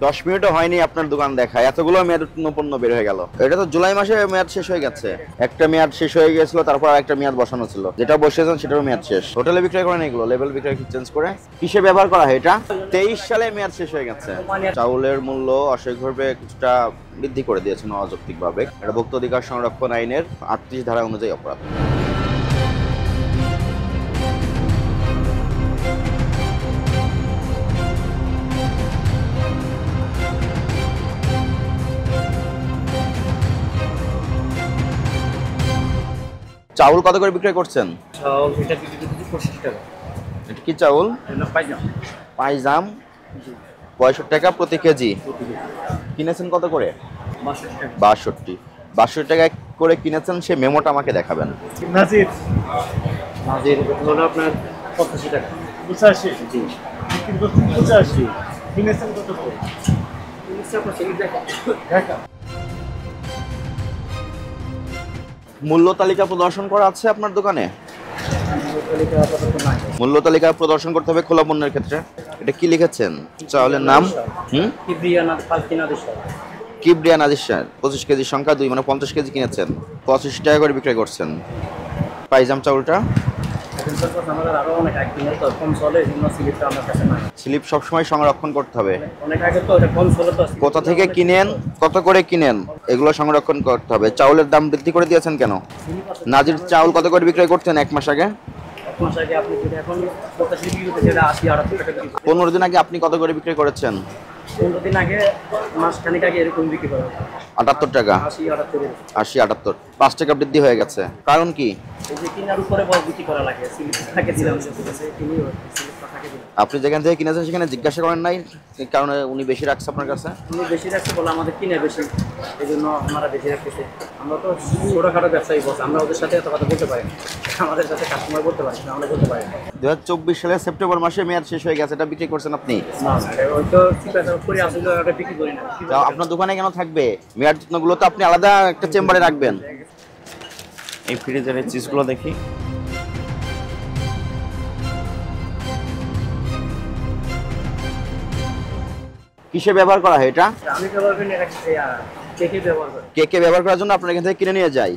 10 মিনিটও হয়নি আপনার দোকান দেখা, এতগুলো মেয়াদ উত্তীর্ণ পণ্য বের হয়ে গেল। এটা তো জুলাই মাসে মেয়াদ শেষ হয়ে গেছে। একটা মেয়াদ শেষ হয়ে গেছিল, তারপর আরেকটা মেয়াদ বসানো ছিল, যেটা বসিয়েছেন সেটারও মেয়াদ শেষ। হোটেলে বিক্রয় করেন এগুলো, লেভেল বিক্রয় চেঞ্জ করে কিসে ব্যবহার করা হয়? এটা 23 সালে মেয়াদ শেষ হয়ে গেছে। চাউলের মূল্য অস্বাভাবিকভাবে কিছুটা বৃদ্ধি করে দিয়েছেন অযৌক্তিকভাবে। এটা ভোক্তা অধিকার সংরক্ষণ আইনের 38 ধারা অনুযায়ী অপরাধ। চাউল কত করে বিক্রয় করছেন? চাউল এটা বিক্রি করতেছি 25 টাকা। এটা কি চাউল? এটা পাইজাম। পাইজাম 65 টাকা প্রতি কেজি। কিনেছেন কত করে? 62 টাকা। 62 টাকা করে কিনেছেন, সে মেমোটা আমাকে দেখাবেন। নাজির নাজির হলো আপনার 85 টাকা। 85 জি। বিক্রি করতেছি 85। কিনেছেন কত করে? কিনেছি আপনার সেল দেখা। মূল্য তালিকা প্রদর্শন করা আছে আপনার দোকানে? মূল্য তালিকা প্রদর্শন করতে হবে খোলা পণ্যের ক্ষেত্রে। এটা কি লিখেছেন? চাউলের নাম কিবরিয়া নাজির শাহ। 25 কেজি সংখ্যা 2, মানে 50 কেজি কিনেছেন, 85 টাকা করে বিক্রয় করছেন। পাইজাম চাউলটা স্লিপ সবসময় সংরক্ষণ করতে হবে। কোথা থেকে কিনেন, কত করে কিনেন, এগুলো সংরক্ষণ করতে হবে। চাউলের দাম বৃদ্ধি করে দিয়েছেন কেন? নাজির চাউল কত করে বিক্রয় করতেন 1 মাস আগে? 15 দিন আগে আপনি কত করে বিক্রয় করেছেন? 15 দিন আগে, মাসখানেক আগে এরকম বিক্রি করা 78 টাকা। 80 78 5 টাকা বৃদ্ধি হয়ে গেছে। কারণ কি? আপনি যেখান থেকে কিনেছেন সেখানে জিজ্ঞাসা করেন নাই? কারণ উনি বেশি রাখছে আপনার কাছে। উনি বেশি রাখছে বলে আমাদের কিনে বেশি, এই জন্য আমরা বেশি রাখতেছি। আমরা তো ছোটখাটো ব্যবসায়ী বস, আমরা ওদের সাথে এত কথা বলতে পারি, আমাদের সাথে কাস্টমার বলতে পারি, আমরা বলতে পারি। 2024 সালের সেপ্টেম্বর মাসে মেয়াদ শেষ হয়ে গেছে, এটা বিক্রি করছেন আপনি? না, ওই তো ঠিকাদার করে আসলে ওটা বিক্রি করি না। আপনার দোকানে কেন থাকবে? মেয়াদ গুলো তো আপনি আলাদা একটা চেম্বারে রাখবেন। এই ফ্রিজের এই চিজগুলো দেখি। কিসে ব্যবহার করা হয় এটা? আমি ব্যবহার করি এটা কেকে ব্যবহার করি। কেকে ব্যবহার করার জন্য আপনার এখান থেকে কিনে নিয়ে যাই।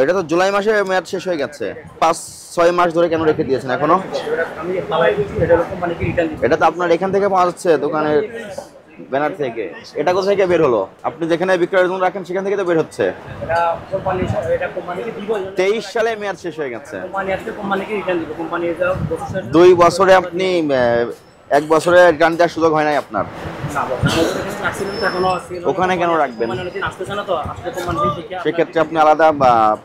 এটা তো জুলাই মাসে মেয়াদ শেষ হয়ে গেছে। 5-6 মাস ধরে কেন রেখে দিয়েছেন এখনো? এটা তো আপনার এখান থেকে পাওয়া যাচ্ছে, দোকানের ব্যানার থেকে। এটা কোথা থেকে বের হলো? আপনি যেখানে বিক্রয়ের জন্য রাখেন সেখান থেকে তো বের হচ্ছে। 23 সালে মেয়াদ শেষ হয়ে গেছে। 2 বছরে আপনি 1 বছরে রিটার্ন দেওয়ার সুযোগ হয় নাই আপনার। ওখানে কেন রাখবেন? সেক্ষেত্রে আপনি আলাদা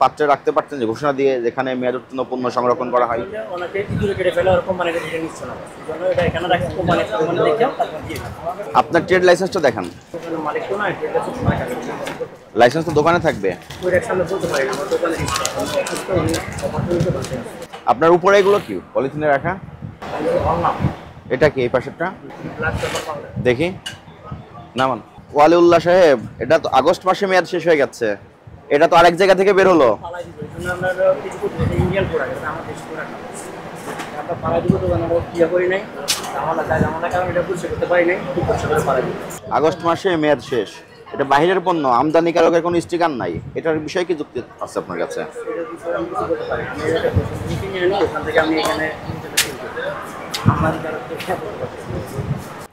পাত্রে রাখতে পারতেন, যে ঘোষণা দিয়ে, যেখানে মেয়াদ উত্তীর্ণ পণ্য সংরক্ষণ করা হয়। আপনার ট্রেড লাইসেন্সটা দেখান। লাইসেন্স তো দোকানে থাকবে। আপনার উপরে এগুলো কি পলিথিনে রাখা? এটা কি এই পাশেরটা? দেখি, নামান। ওয়ালিউল্লাহ সাহেব, এটা তো আগস্ট মাসে মেয়াদ শেষ হয়ে গেছে। এটা তো আরেক জায়গা থেকে বের হলো। আগস্ট মাসে মেয়াদ শেষ, এটা বাহিরের পণ্য, আমদানিকারকের কোনো স্টিকার নাই। এটার বিষয়ে কি যুক্তি আছে আপনার কাছে?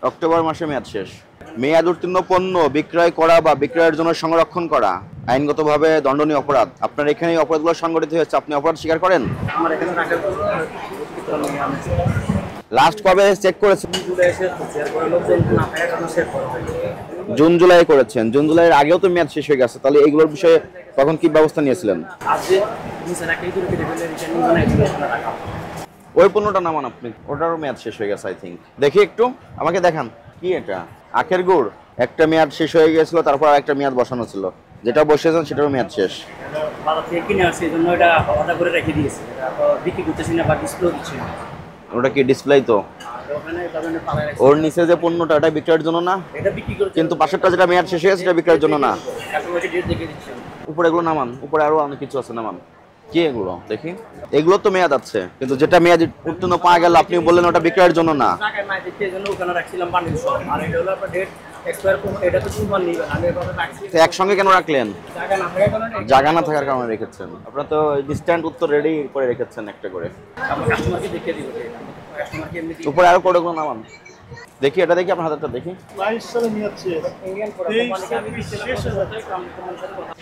অক্টোবর মাসে মেয়াদ শেষ। মেয়াদ উত্তীর্ণ পণ্য বিক্রয় করা বা বিক্রয়ের জন্য সংরক্ষণ করা আইনগতভাবে দণ্ডনীয় অপরাধ। আপনার এখানে অপরাধগুলো সংগঠিত হয়েছে, আপনি অপরাধ স্বীকার করেন? লাস্ট কবে চেক করেছেন? জুন জুলাই করেছেন। জুন জুলাইয়ের আগেও তো মেয়াদ শেষ হয়ে গেছে, তাহলে এইগুলোর বিষয়ে তখন কি ব্যবস্থা নিয়েছিলেন? ওই পণ্যটা নামান আপনি, ওটারও মেয়াদ শেষ হয়ে গেছে আই থিঙ্ক। দেখি একটু, আমাকে দেখান। কি এটা? আখের গুড়। একটা মেয়াদ শেষ হয়ে গেছিল, তারপর একটা মেয়াদ বসানো ছিল, যেটা বসিয়েছেন সেটারও মেয়াদ শেষ। ওটা কি ডিসপ্লে? তো ওর নিচে যে পণ্যটা, এটা বিক্রয়ের জন্য না, কিন্তু পাশেরটা যেটা মেয়াদ শেষ হয়ে গেছে সেটা বিক্রয়ের জন্য না। উপরে এগুলো নামান, উপরে আরো অনেক কিছু আছে, নামান। কি এগুলো দেখি? এগুলো তো মেয়াদ আছে, কিন্তু যেটা মেয়াদ উত্তীর্ণ পাওয়া গেল আপনি বললেন ওটা বিক্রয়ের জন্য না। টাকা নাই দেখে এজন্য ওখানে রাখছিলাম বান্ডিল সহ। আর এটা হলো আপনার ডেট এক্সপায়ার কোন, এটা তো কুরবান নিবেন। আমি এভাবে রাখছি। তো একসঙ্গে কেন রাখলেন? টাকা না থাকার কারণে জায়গা না থাকার কারণে রেখেছেন। আপনারা তো ডিস্ট্যান্ট উত্তর রেডি করে রেখেছেন একটা করে। আমরা কাস্টমারকে দেখিয়ে দিব। কাস্টমারকে এমনি উপরে আরো কোডগুলো নামান দেখি, এটা দেখি আপনার হাতেরটা দেখি। 22 সালে নিয়ে যাচ্ছে ইন্ডিয়ান প্রোডাক্ট কোম্পানিকে আমি দিছিলাম 6000 টাকা।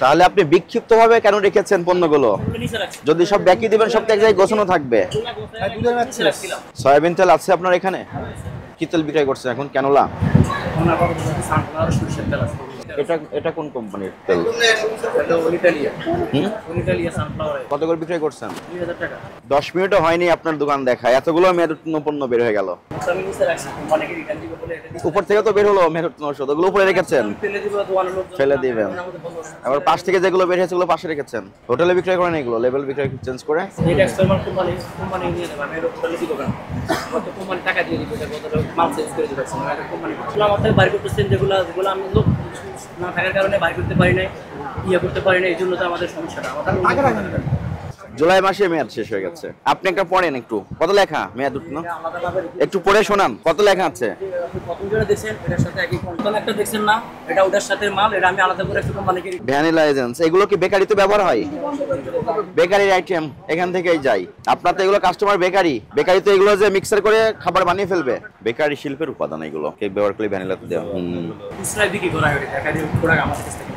তাহলে আপনি বিক্ষিপ্তভাবে কেন রেখেছেন পণ্যগুলো? নিচে রাখছি। যদি সব ব্যাকি দিবেন সব তো এক জায়গায় গোছানো থাকবে। দুধের নিচে রাখছিলাম। সয়াবিন তেল আছে আপনার এখানে? কি তেল বিক্রয় করছেন এখন? ক্যানোলা? ওনার বাবা বলছে সানফ্লাওয়ার সরিষার তেল আছে। এটা কোন কোম্পানির তেল? এটা ইতালিয়া। Italia sunflower. কত করে বিক্রয় করছেন? 2000 টাকা। 10 মিনিটও হয়নি আপনার দোকান দেখায় এতগুলো মেয়াদ উত্তীর্ণ পণ্য বের হয়ে গেল। আমি নিচে রাখছি কোম্পানিকে রিটার্ন দিব বলে এটা উপর থেকে তো বের হলো মেয়াদ উত্তীর্ণ ওষুধ, ওগুলো উপরে রেখেছেন। ফেলে দিব দোকানের লোক ফেলে দিবেন। আবার পাশ থেকে যেগুলো বের হয়েছে ওগুলো পাশে রেখেছেন। হোটেলে বিক্রয় করেন এগুলো? লেবেল বিক্রয় চেঞ্জ করে? এটা এক্সটার্নাল কোম্পানি নিয়ে নেবে। আমি হোটেলে দিব কেন? কত কোম্পানি টাকা দিয়ে দিবে, কত মাল চেঞ্জ করে দিবে। এটা কোম্পানি আমাদের বাড়ি করতেছেন যেগুলো আমি লোক না থাকার কারণে বাড়ি করতে পারি না, করতে পারি না, এই জন্য তো আমাদের সমস্যাটা। আমাদের জুলাই মাসে মেয়াদ শেষ হয়ে গেছে। আপনি একটা পড়েন একটু, কত লেখা মেয়াদ উত্তীর্ণ আলাদাভাবে একটু পড়ে শোনান, কত লেখা আছে? প্রথম যেটা দেখছেন এটার সাথে একই কোম্পানি একটা দেখছেন না, এটা ওটার সাথে মাল, এটা আমি আলাদা করে একটা কোম্পানিকে ভ্যানিলা এজেন্স। এগুলো কি বেকারিতে ব্যবহার হয়? বেকারির আইটেম এখান থেকেই যাই। আপনার তো এগুলো কাস্টমার বেকারিতে এগুলো যে মিক্সার করে খাবার বানিয়ে ফেলবে। বেকারি শিল্পের উপাদান এগুলো কেক ব্যবহার করে ভ্যানিলাতে দেওয়া। খুচরা বিক্রি করা হয়, দেখা দিয়ে পুরো আমাদের কাছ থেকে।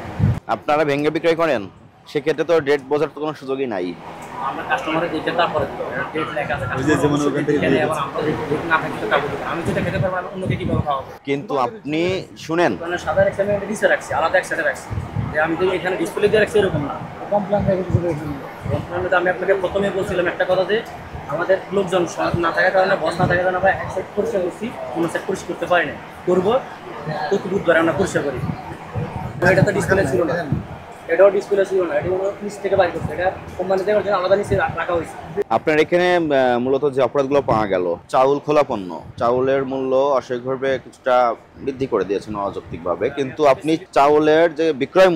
আপনারা ভেঙে বিক্রয় করেন, সেক্ষেত্রে তো ডেট বোঝার তো কোনো সুযোগই নাই। আমরা কাস্টমারে দেখে তারপরে ডেট লেখা আছে, যেমন ওখান থেকে আবার আমরা ডেট না থাকলে তো কাগজ আমি যেটা খেতে পারবো আমি অন্যকে কিভাবে খাওয়াবো? কিন্তু আপনি শুনেন, মানে সাদা এক সাইডে নিচে রাখছি, আলাদা এক সাইডে রাখছি, যে আমি যদি এখানে ডিসপ্লে দিয়ে রাখছি এরকম না। কমপ্লেন আমি আপনাকে প্রথমে বলছিলাম একটা কথা, যে আমাদের লোকজন না থাকার কারণে, বস না থাকার কারণে আমরা এক সাইড পরিষ্কার করছি, অন্য সাইড পরিষ্কার করতে পারি না। করবো প্রতি বুধবার আমরা পরিষ্কার করি। এটা তো ডিসপ্লে ছিল না, এটাও ডিসপ্লে ছিল না, এটা নিচ থেকে বাইর করছে, এটা কোম্পানি থেকে আলাদা নিচে রাখা হয়েছে। আপনার এখানে মূলত যে অপরাধগুলো পাওয়া গেল, চাউল খোলা পণ্য, চাউলের মূল্য অস্বাভাবিকভাবে কিছুটা বৃদ্ধি করে দিয়েছেন অযৌক্তিকভাবে, কিন্তু আপনি চাউলের যে বিক্রয়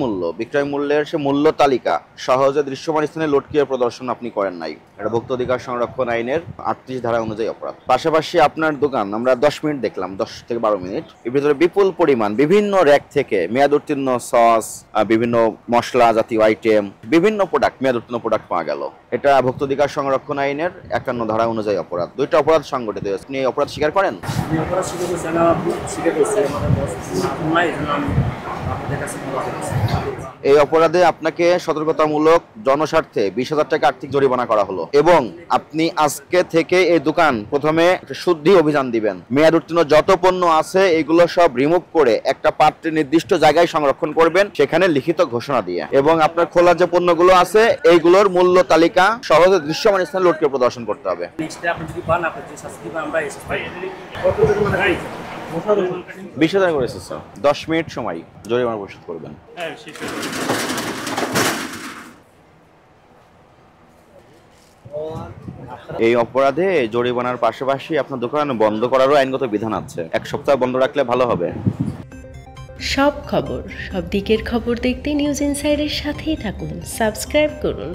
মূল্যের সে মূল্য তালিকা সহজে দৃশ্যমান স্থানে লটকিয়ে প্রদর্শন আপনি করেন নাই। এটা ভোক্তা অধিকার সংরক্ষণ আইনের 38 ধারা অনুযায়ী অপরাধ। পাশাপাশি আপনার দোকান আমরা 10 মিনিট দেখলাম, 10 থেকে 12 মিনিট, এর ভিতরে বিপুল পরিমাণ বিভিন্ন র্যাক থেকে মেয়াদ উত্তীর্ণ সস, বিভিন্ন মশলা জাতীয় আইটেম, বিভিন্ন প্রোডাক্ট, মেয়াদ উত্তীর্ণ প্রোডাক্ট পাওয়া গেল। এটা ভোক্তা অধিকার সংরক্ষণ আইনের 51 ধারা অনুযায়ী অপরাধ। দুইটা অপরাধ সংগঠিত হয়েছে। আপনি অপরাধ স্বীকার করেন? আমি অপরাধ স্বীকার করছি, আমাদের বস নাই, এই জন্য আমি আপনাদের কাছে ক্ষমা চাইছি। এই অপরাধে আপনাকে সতর্কতামূলক জনস্বার্থে 20,000 টাকা আর্থিক জরিমানা করা হলো, এবং আপনি আজকে থেকে এই দোকান প্রথমে শুদ্ধি অভিযান দিবেন। মেয়াদ উত্তীর্ণ যত পণ্য আছে এগুলো সব রিমুভ করে একটা পাত্রে নির্দিষ্ট জায়গায় সংরক্ষণ করবেন, সেখানে লিখিত ঘোষণা দিয়ে, এবং আপনার খোলা যে পণ্যগুলো আছে এইগুলোর মূল্য তালিকা সহজে দৃশ্যমান স্থানে লোড করে প্রদর্শন করতে হবে। নেক্সট আপনি যদি পান, আপনি যে শাস্তি পান আমরা এসে পাই। 20,000 করে এসেছে, 10 মিনিট সময় জরিমানা পরিশোধ করবেন। এই অপরাধে জরিমানার পাশাপাশি আপনার দোকান বন্ধ করারও আইনগত বিধান আছে। 1 সপ্তাহ বন্ধ রাখলে ভালো হবে। সব খবর, সব দিকের খবর দেখতে নিউজ ইনসাইডের সাথেই থাকুন, সাবস্ক্রাইব করুন।